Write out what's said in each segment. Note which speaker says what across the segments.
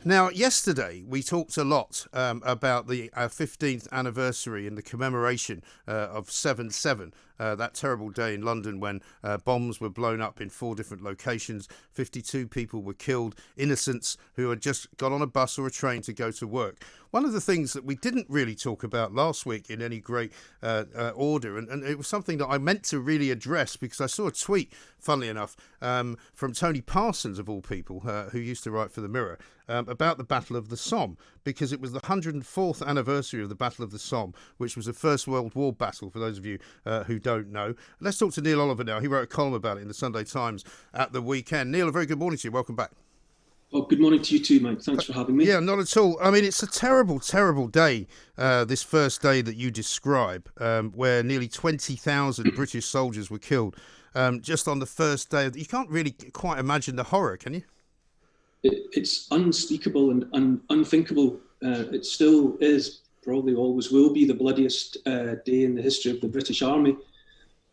Speaker 1: Now, yesterday we talked a lot about the 15th anniversary and the commemoration of 7/7, that terrible day in London when bombs were blown up in 4 different locations. 52 people were killed, innocents who had just got on a bus or a train to go to work. One of the things that we didn't really talk about last week in any great order, and it was something that I meant to really address because I saw a tweet, funnily enough, from Tony Parsons, of all people, who used to write for The Mirror, about the Battle of the Somme, because it was the 104th anniversary of the Battle of the Somme, which was a First World War battle, for those of you who don't know. Let's talk to Neil Oliver now. He wrote a column about it in the Sunday Times at the weekend. Neil, a very good morning to you. Welcome back.
Speaker 2: Oh, good morning to you too, Mike. Thanks for having me.
Speaker 1: Yeah, not at all. I mean, it's a terrible, terrible day, this first day that you describe, where nearly 20,000 British soldiers were killed just on the first day. You can't really quite imagine the horror, can you?
Speaker 2: It's unspeakable and unthinkable. It still is, probably always will be, the bloodiest day in the history of the British Army.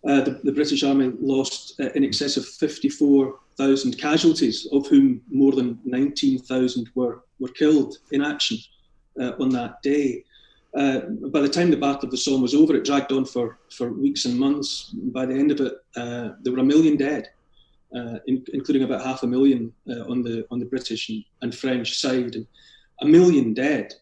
Speaker 2: The British Army lost in excess of 54,000 casualties, of whom more than 19,000 were killed in action on that day. By the time the Battle of the Somme was over, it dragged on for weeks and months. By the end of it, there were 1 million dead, including about 500,000 on the British and French side. And 1 million dead.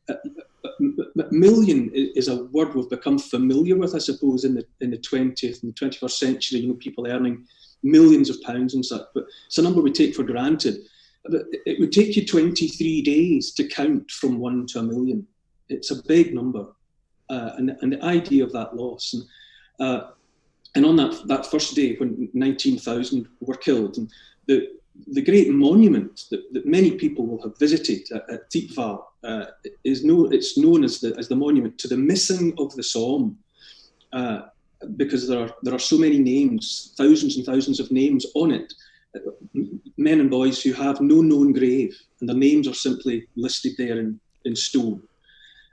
Speaker 2: Million is a word we've become familiar with, I suppose, in the 20th and 21st century. You know, people earning millions of pounds and such, but it's a number we take for granted. It would take you 23 days to count from 1 to 1 million. It's a big number, and the idea of that loss, and on that first day when 19,000 were killed, and the great monument that many people will have visited at Thiepval it's known as the monument to the missing of the Somme, because there are so many names, thousands and thousands of names on it, men and boys who have no known grave, and their names are simply listed there in stone.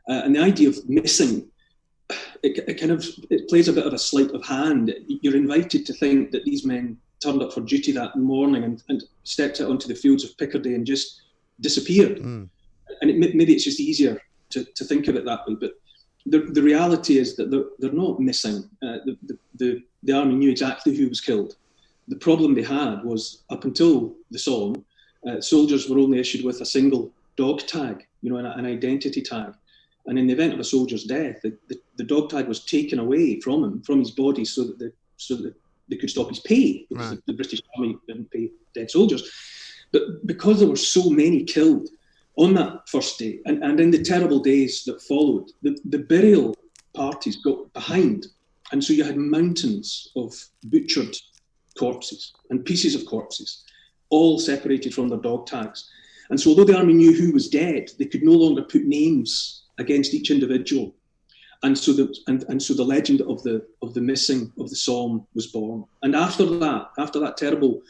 Speaker 2: And the idea of missing, it plays a bit of a sleight of hand. You're invited to think that these men turned up for duty that morning and stepped out onto the fields of Picardy and just disappeared. And maybe it's just easier to think of it that way. But the reality is that they're not missing. The army knew exactly who was killed. The problem they had was, up until the Somme, soldiers were only issued with a single dog tag, an identity tag. And in the event of a soldier's death, the dog tag was taken away from him, from his body, so that they could stop his pay, because the British Army didn't pay dead soldiers. But because there were so many killed on that first day, and in the terrible days that followed, the burial parties got behind. And so you had mountains of butchered corpses and pieces of corpses, all separated from their dog tags. And so although the army knew who was dead, they could no longer put names against each individual. And so the legend of the missing of the Somme was born. And after that terrible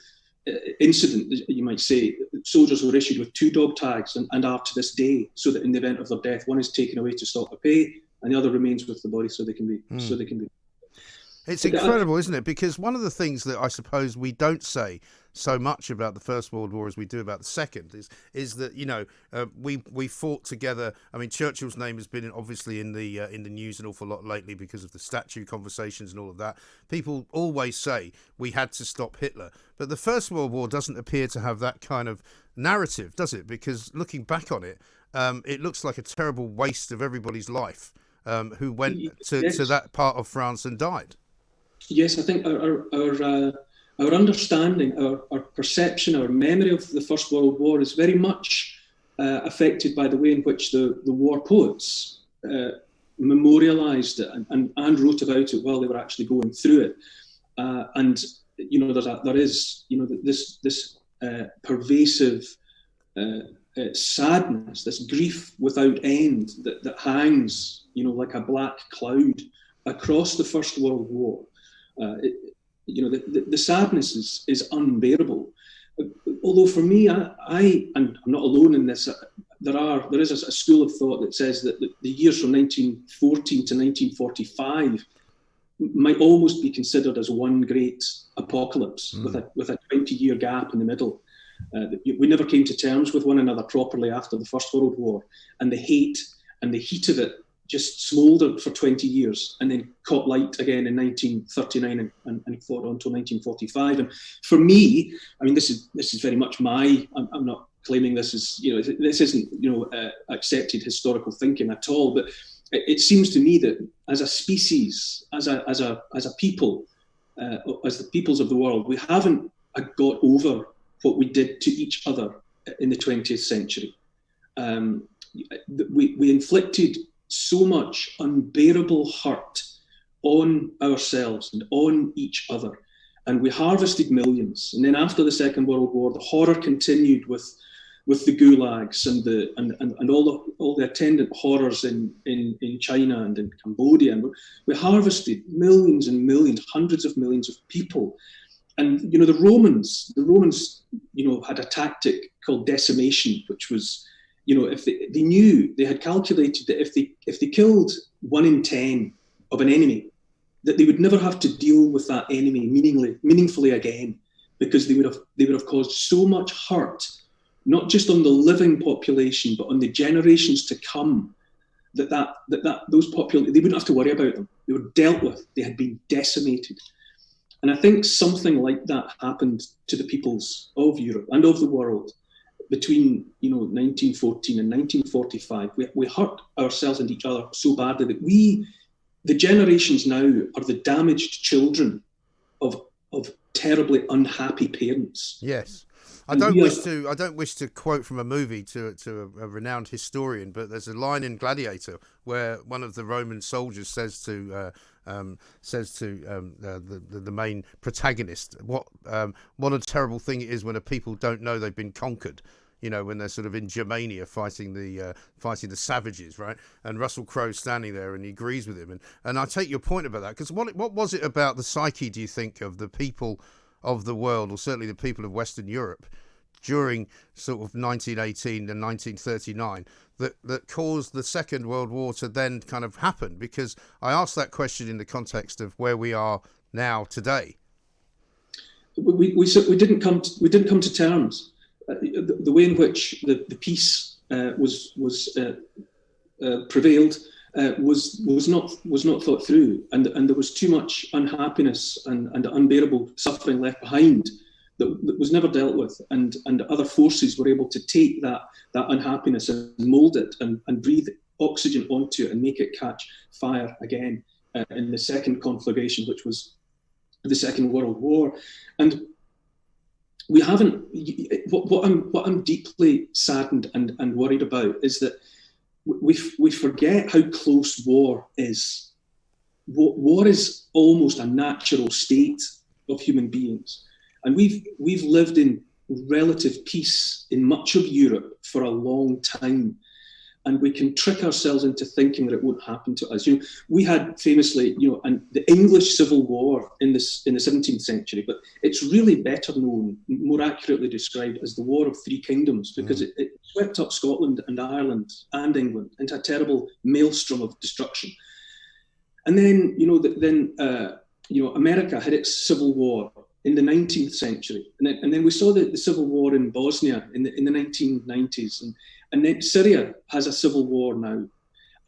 Speaker 2: incident, you might say, soldiers were issued with 2 dog tags and are to this day, so that in the event of their death, one is taken away to stop the pay, and the other remains with the body so they can be.
Speaker 1: It's incredible, isn't it? Because one of the things that I suppose we don't say so much about the First World War as we do about the Second is that we fought together. I mean, Churchill's name has been obviously in the news an awful lot lately because of the statue conversations and all of that. People always say we had to stop Hitler, but the First World War doesn't appear to have that kind of narrative, does it? Because looking back on it, it looks like a terrible waste of everybody's life who went to that part of France and died.
Speaker 2: Yes, I think our understanding, our perception, our memory of the First World War is very much affected by the way in which the war poets memorialised it and wrote about it while they were actually going through it. And there is this pervasive sadness, this grief without end that hangs, like a black cloud across the First World War. The sadness is unbearable. Although for me, and I'm not alone in this, there is a school of thought that says that the years from 1914 to 1945 might almost be considered as one great apocalypse, with a 20-year gap in the middle. We never came to terms with one another properly after the First World War, and the hate and the heat of it just smouldered for 20 years and then caught light again in 1939 and fought on until 1945. And for me, I mean, this is very much I'm not claiming this is, this isn't, accepted historical thinking at all, but it seems to me that as a species, as a people, as the peoples of the world, we haven't got over what we did to each other in the 20th century. We inflicted so much unbearable hurt on ourselves and on each other, and we harvested millions. And then after the Second World War, the horror continued with the gulags and all the attendant horrors in China and in Cambodia. And we harvested millions and millions, hundreds of millions of people. And the Romans, had a tactic called decimation, which was, if they knew, they had calculated that if they killed 1 in 10 of an enemy, that they would never have to deal with that enemy meaningfully again, because they would have caused so much hurt, not just on the living population, but on the generations to come, that those populations, they wouldn't have to worry about them. They were dealt with. They had been decimated. And I think something like that happened to the peoples of Europe and of the world between 1914 and 1945. We hurt ourselves and each other so badly that the generations now, are the damaged children of terribly unhappy parents.
Speaker 1: Yes. I don't wish to quote from a movie to a renowned historian, but there's a line in Gladiator where one of the Roman soldiers says to the main protagonist, what a terrible thing it is when a people don't know they've been conquered. When they're sort of in Germania fighting the savages, right? And Russell Crowe's standing there, and he agrees with him. And I take your point about that, because what was it about the psyche, do you think, of the people of the world, or certainly the people of Western Europe, during sort of 1918 and 1939, that caused the Second World War to then kind of happen? Because I asked that question in the context of where we are now today.
Speaker 2: We didn't come to terms. The way in which the peace prevailed was not thought through, and there was too much unhappiness and unbearable suffering left behind that was never dealt with, and other forces were able to take that unhappiness and mould it and breathe oxygen onto it and make it catch fire again in the second conflagration, which was the Second World War. And we haven't. What I'm deeply saddened and worried about is that we forget how close war is. War is almost a natural state of human beings, and we've lived in relative peace in much of Europe for a long time. And we can trick ourselves into thinking that it won't happen to us. We had famously, and the English Civil War in the 17th century, but it's really better known, more accurately described as the War of Three Kingdoms, because it swept up Scotland and Ireland and England into a terrible maelstrom of destruction. And then, America had its Civil War in the 19th century, and then we saw the Civil War in Bosnia in the 1990s, and then Syria has a civil war now.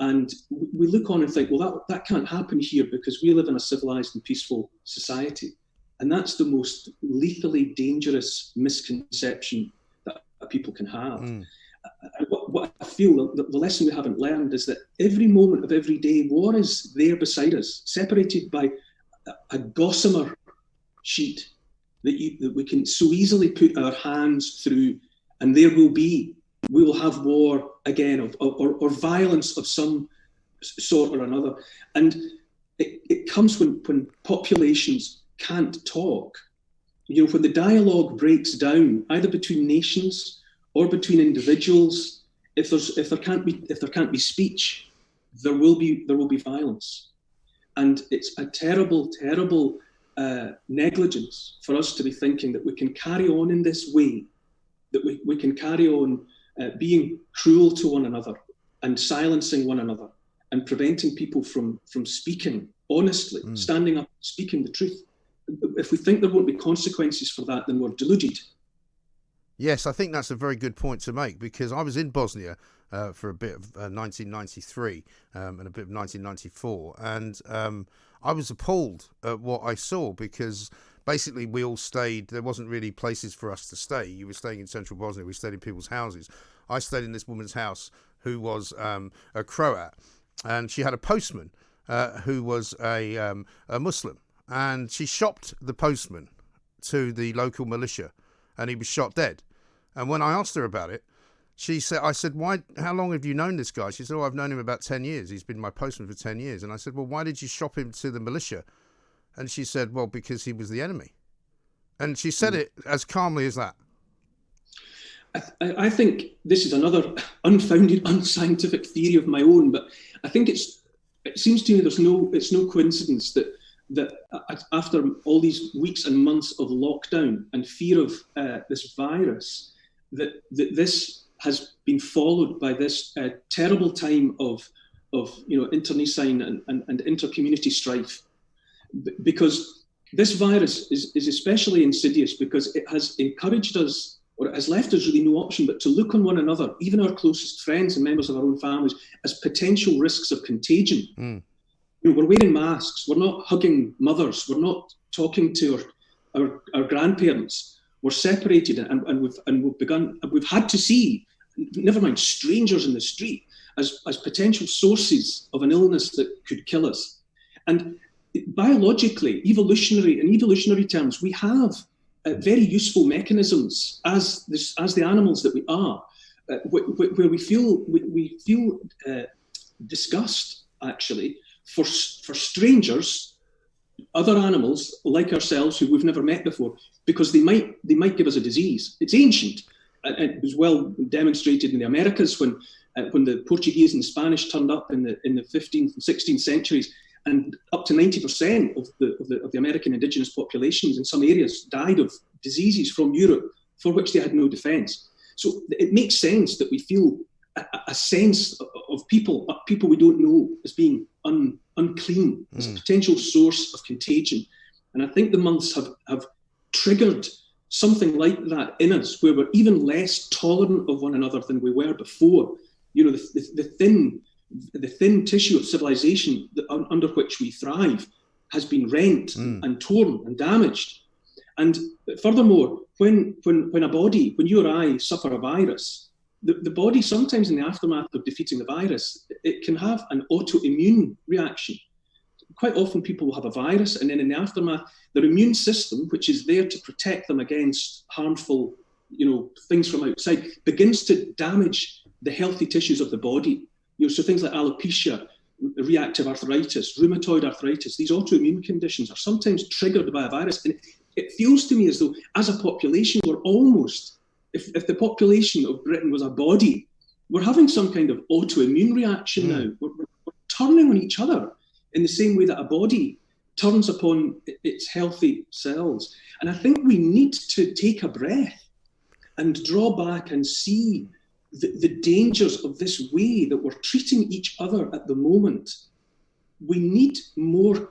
Speaker 2: And we look on and think, well, that can't happen here because we live in a civilized and peaceful society. And that's the most lethally dangerous misconception that people can have. And what I feel, the lesson we haven't learned is that every moment of every day, war is there beside us, separated by a gossamer sheet that we can so easily put our hands through, and we will have war again, or violence of some sort or another. And it comes when populations can't talk. When the dialogue breaks down, either between nations or between individuals, if there can't be speech, there will be violence. And it's a terrible, terrible negligence for us to be thinking that we can carry on in this way, that we can carry on being cruel to one another and silencing one another and preventing people from speaking honestly, standing up, speaking the truth. If we think there won't be consequences for that, then we're deluded.
Speaker 1: Yes, I think that's a very good point to make, because I was in Bosnia for a bit of 1993 and a bit of 1994, and I was appalled at what I saw, because basically we all stayed. There wasn't really places for us to stay. You were staying in central Bosnia. We stayed in people's houses. I stayed in this woman's house who was a Croat, and she had a postman who was a Muslim, and she shopped the postman to the local militia, and he was shot dead. And when I asked her about it, I said, "Why? How long have you known this guy?" She said, "Oh, I've known him about 10 years. He's been my postman for 10 years." And I said, "Well, why did you shop him to the militia?" And she said, "Well, because he was the enemy." And she said it as calmly as that.
Speaker 2: I think this is another unfounded, unscientific theory of my own, but I think it seems to me it's no coincidence that after all these weeks and months of lockdown and fear of this virus, that this has been followed by this terrible time of internecine and inter-community strife, because this virus is especially insidious because it has encouraged us, or it has left us really no option but to look on one another, even our closest friends and members of our own families, as potential risks of contagion. We're wearing masks. We're not hugging mothers. We're not talking to our grandparents. We're separated, and we've had to see, never mind strangers in the street, as potential sources of an illness that could kill us. And biologically, in evolutionary terms, we have very useful mechanisms as the animals that we are, where we feel disgust, actually, for strangers, other animals like ourselves who we've never met before, because they might give us a disease. It's ancient. It was well demonstrated in the Americas when the Portuguese and Spanish turned up in the 15th and 16th centuries, and up to 90% of the American indigenous populations in some areas died of diseases from Europe for which they had no defence. So it makes sense that we feel a sense of people we don't know as being unclean, as a potential source of contagion. And I think the months have triggered something like that in us, where we're even less tolerant of one another than we were before. The thin tissue of civilization under which we thrive has been rent and torn and damaged. And furthermore, when you or I suffer a virus, the body, sometimes in the aftermath of defeating the virus, it can have an autoimmune reaction. Quite often people will have a virus, and then in the aftermath, their immune system, which is there to protect them against harmful, things from outside, begins to damage the healthy tissues of the body. So things like alopecia, reactive arthritis, rheumatoid arthritis, these autoimmune conditions are sometimes triggered by a virus. And it feels to me as though, as a population, we're almost, if the population of Britain was a body, we're having some kind of autoimmune reaction now. We're turning on each other in the same way that a body turns upon its healthy cells. And I think we need to take a breath and draw back and see the dangers of this way that we're treating each other at the moment. We need more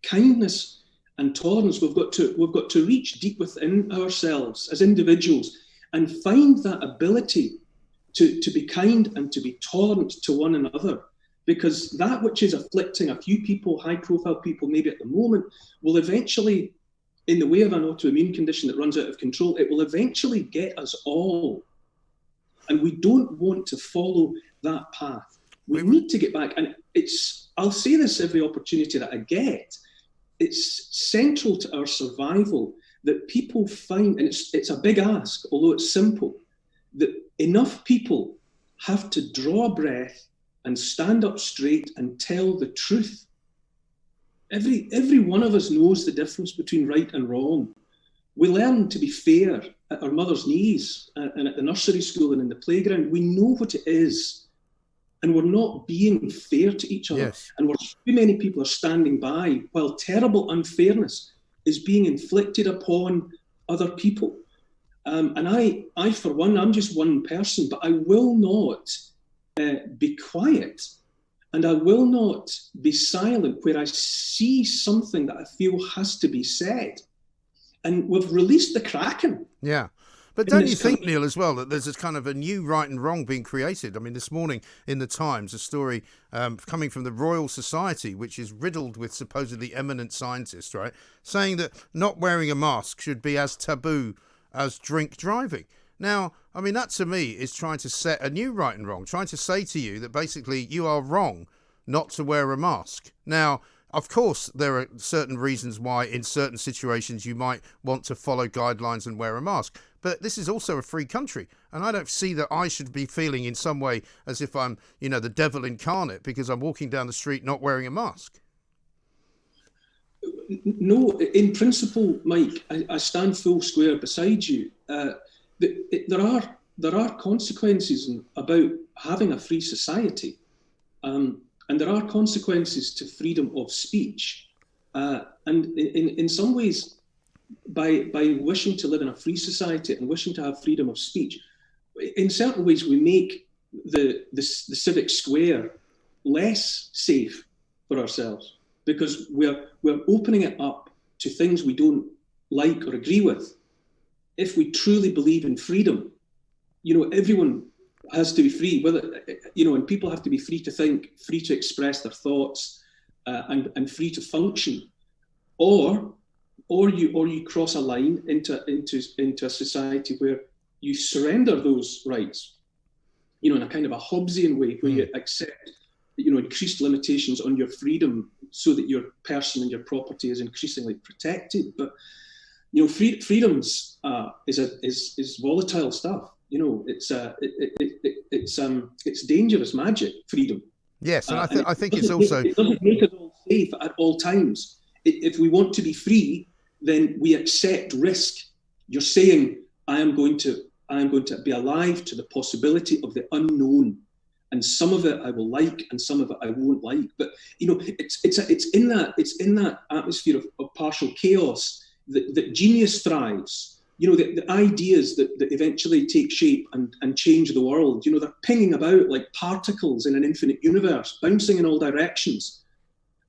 Speaker 2: kindness and tolerance. We've got to reach deep within ourselves as individuals and find that ability to be kind and to be tolerant to one another, because that which is afflicting a few people, high-profile people maybe at the moment, will eventually, in the way of an autoimmune condition that runs out of control, it will eventually get us all. And we don't want to follow that path. We need to get back. And I'll say this every opportunity that I get, it's central to our survival that people find, and it's a big ask, although it's simple, that enough people have to draw a breath and stand up straight and tell the truth. Every one of us knows the difference between right and wrong. We learn to be fair at our mother's knees and at the nursery school and in the playground. We know what it is, and we're not being fair to each other.
Speaker 1: Yes.
Speaker 2: And too many people are standing by while terrible unfairness is being inflicted upon other people. And I, for one, I'm just one person, but I will not be quiet, and I will not be silent where I see something that I feel has to be said. And we've released the Kraken.
Speaker 1: Yeah. But
Speaker 2: in
Speaker 1: don't you
Speaker 2: this
Speaker 1: think,
Speaker 2: country.
Speaker 1: Neil, as well, that there's this kind of a new right and wrong being created? I mean, this morning in the Times, a story coming from the Royal Society, which is riddled with supposedly eminent scientists, right, saying that not wearing a mask should be as taboo as drink driving. Now, I mean, that to me is trying to set a new right and wrong, trying to say to you that basically you are wrong not to wear a mask. Now, of course, there are certain reasons why in certain situations you might want to follow guidelines and wear a mask. But this is also a free country. And I don't see that I should be feeling in some way as if I'm, the devil incarnate because I'm walking down the street not wearing a mask.
Speaker 2: No, in principle, Mike, I stand full square beside you. There are consequences about having a free society. And there are consequences to freedom of speech. And in some ways, by wishing to live in a free society and wishing to have freedom of speech, in certain ways we make the civic square less safe for ourselves, because we're opening it up to things we don't like or agree with. If we truly believe in freedom, everyone has to be free, and people have to be free to think, free to express their thoughts, and free to function. Or you cross a line into a society where you surrender those rights, in a kind of a Hobbesian way, where you accept, increased limitations on your freedom so that your person and your property is increasingly protected. But freedoms is volatile stuff. It's dangerous magic, freedom.
Speaker 1: Yes, and I think it's also...
Speaker 2: It doesn't make us all safe at all times. If we want to be free, then we accept risk. You're saying, I am going to be alive to the possibility of the unknown, and some of it I will like, and some of it I won't like. But it's in that atmosphere of partial chaos that genius thrives. The ideas that eventually take shape and change the world, they're pinging about like particles in an infinite universe, bouncing in all directions.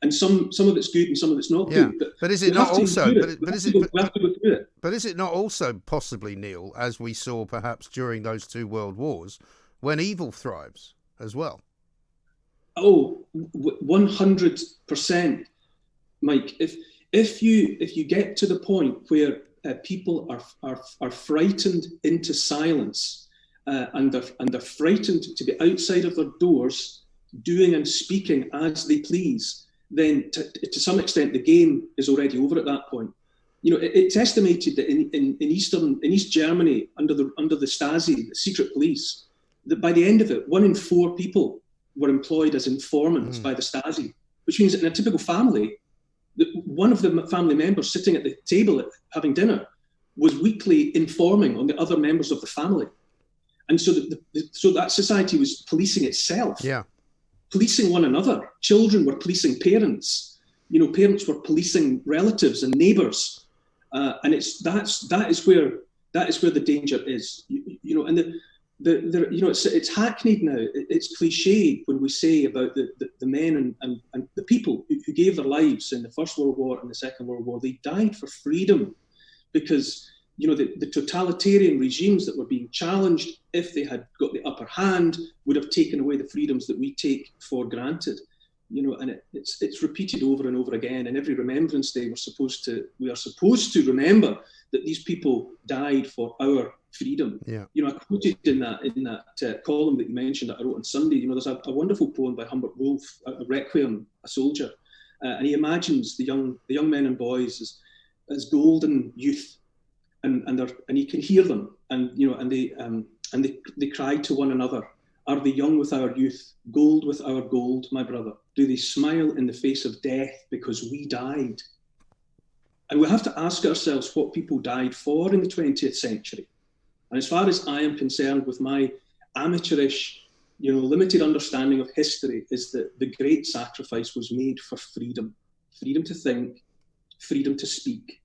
Speaker 2: And some of it's good and some of it's not good.
Speaker 1: But is it not also...
Speaker 2: We have to go through it.
Speaker 1: But is it not also possibly, Neil, as we saw perhaps during those two world wars, when evil thrives as well?
Speaker 2: Oh, 100%, Mike. If you get to the point where people are frightened into silence, and they're frightened to be outside of their doors, doing and speaking as they please, then to some extent the game is already over at that point. It's estimated that in East Germany under the Stasi, the secret police, that by the end of it, 1 in 4 people were employed as informants by the Stasi, which means that in a typical family, one of the family members sitting at the table having dinner was weekly informing on the other members of the family. And so that society was policing itself, policing one another. Children were policing parents. Parents were policing relatives and neighbours. And that is where the danger is. And it's hackneyed now. It's cliche when we say about the men and the people who gave their lives in the First World War and the Second World War. They died for freedom, because the totalitarian regimes that were being challenged, if they had got the upper hand, would have taken away the freedoms that we take for granted. And it's repeated over and over again. And every Remembrance Day, we are supposed to remember that these people died for our freedom. I quoted in that column that you mentioned that I wrote on Sunday. There's a wonderful poem by Humbert Wolff, a Requiem, a soldier, and he imagines the young men and boys as golden youth, and he can hear them, and they cry to one another. Are they young with our youth, gold with our gold, my brother? Do they smile in the face of death because we died? And we have to ask ourselves what people died for in the 20th century. And as far as I am concerned, with my amateurish, limited understanding of history, is that the great sacrifice was made for freedom. Freedom to think, freedom to speak,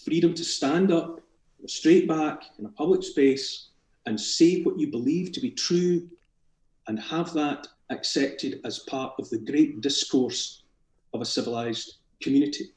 Speaker 2: freedom to stand up straight back in a public space and say what you believe to be true, and have that accepted as part of the great discourse of a civilized community.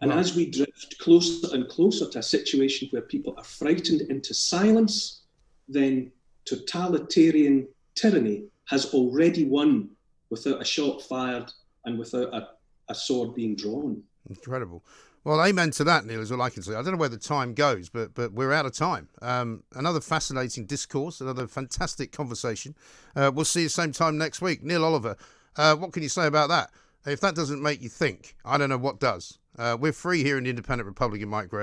Speaker 2: And
Speaker 1: Wow.
Speaker 2: as we drift closer and closer to a situation where people are frightened into silence, then totalitarian tyranny has already won without a shot fired and without a sword being drawn.
Speaker 1: Incredible. Well, amen to that, Neil, is all I can say. I don't know where the time goes, but we're out of time. Another fascinating discourse, another fantastic conversation. We'll see you same time next week. Neil Oliver, what can you say about that? If that doesn't make you think, I don't know what does. We're free here in the Independent Republic of Mike Graham.